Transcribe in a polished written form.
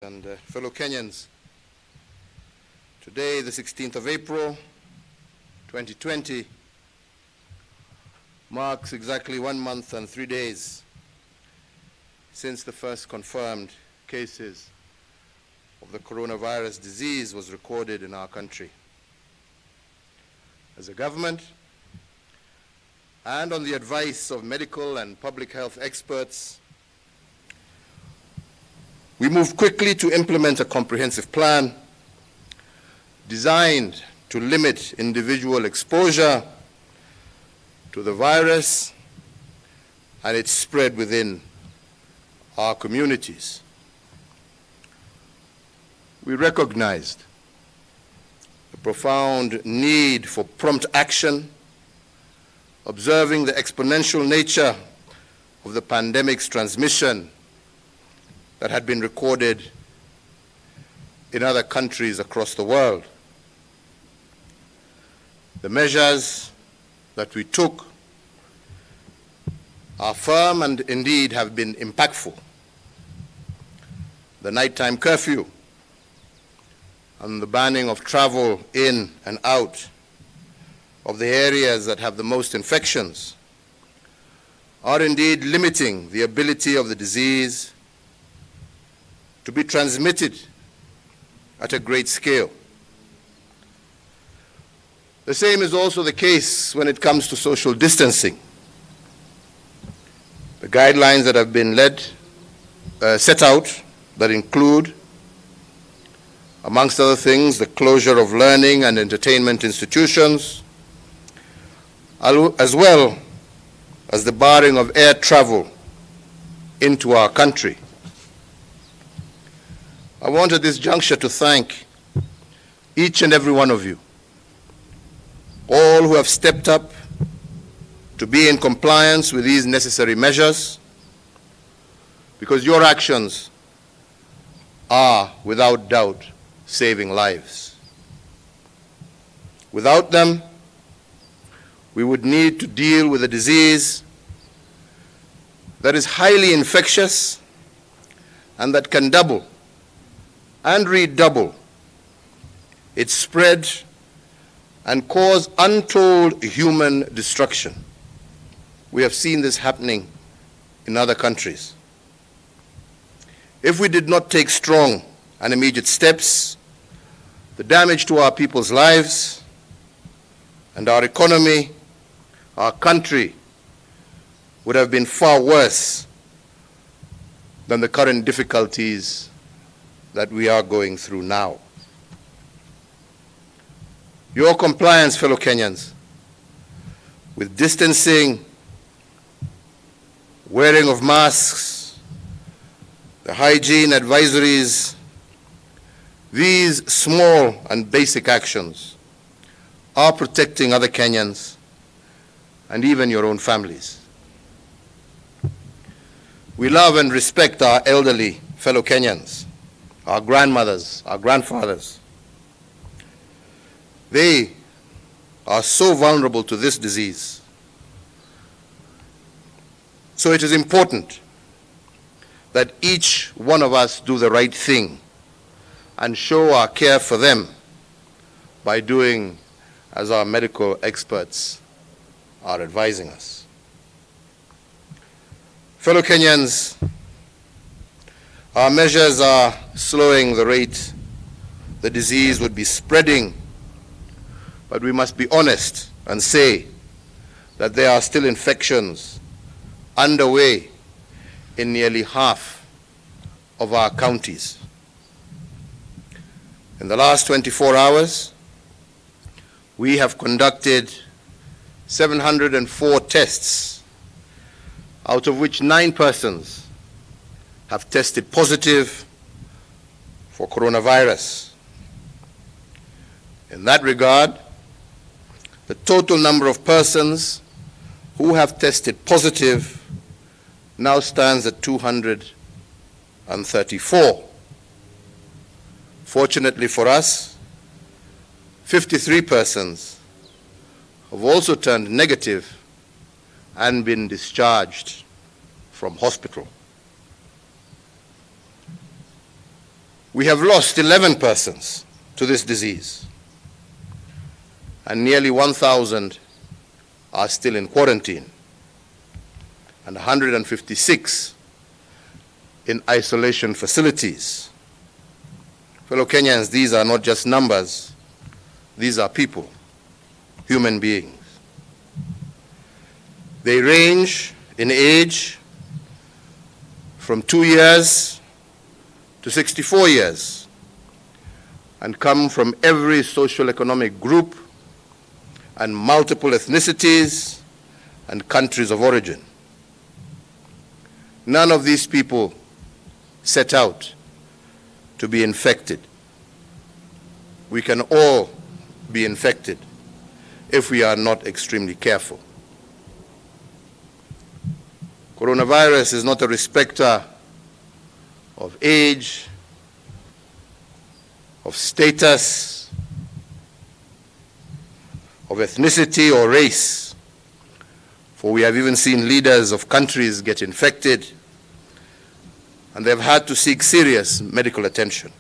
And fellow Kenyans, today, the 16th of April, 2020, marks exactly 1 month and 3 days since the first confirmed cases of the coronavirus disease was recorded in our country. As a government, and on the advice of medical and public health experts, we moved quickly to implement a comprehensive plan designed to limit individual exposure to the virus and its spread within our communities. We recognized the profound need for prompt action, observing the exponential nature of the pandemic's transmission that had been recorded in other countries across the world. The measures that we took are firm and indeed have been impactful. The nighttime curfew and the banning of travel in and out of the areas that have the most infections are indeed limiting the ability of the disease to be transmitted at a great scale. The same is also the case when it comes to social distancing. The guidelines that have been set out that include, amongst other things, the closure of learning and entertainment institutions, as well as the barring of air travel into our country. I want at this juncture to thank each and every one of you, all who have stepped up to be in compliance with these necessary measures, because your actions are, without doubt, saving lives. Without them, we would need to deal with a disease that is highly infectious and that can double and redouble its spread and cause untold human destruction. We have seen this happening in other countries. If we did not take strong and immediate steps, the damage to our people's lives and our economy, our country, would have been far worse than the current difficulties that we are going through now. Your compliance, fellow Kenyans, with distancing, wearing of masks, the hygiene advisories, these small and basic actions are protecting other Kenyans and even your own families. We love and respect our elderly fellow Kenyans, our grandmothers, our grandfathers. They are so vulnerable to this disease. So it is important that each one of us do the right thing and show our care for them by doing as our medical experts are advising us. Fellow Kenyans, our measures are slowing the rate the disease would be spreading, but we must be honest and say that there are still infections underway in nearly half of our counties. In the last 24 hours, we have conducted 704 tests, out of which 9 persons have tested positive for coronavirus. In that regard, the total number of persons who have tested positive now stands at 234. Fortunately for us, 53 persons have also turned negative and been discharged from hospital. We have lost 11 persons to this disease, and nearly 1,000 are still in quarantine, and 156 in isolation facilities. Fellow Kenyans, these are not just numbers, these are people, human beings. They range in age from 2 years to 64 years and come from every socio-economic group and multiple ethnicities and countries of origin. None of these people set out to be infected. We can all be infected if we are not extremely careful. Coronavirus is not a respecter of age, of status, of ethnicity or race, for we have even seen leaders of countries get infected and they've had to seek serious medical attention.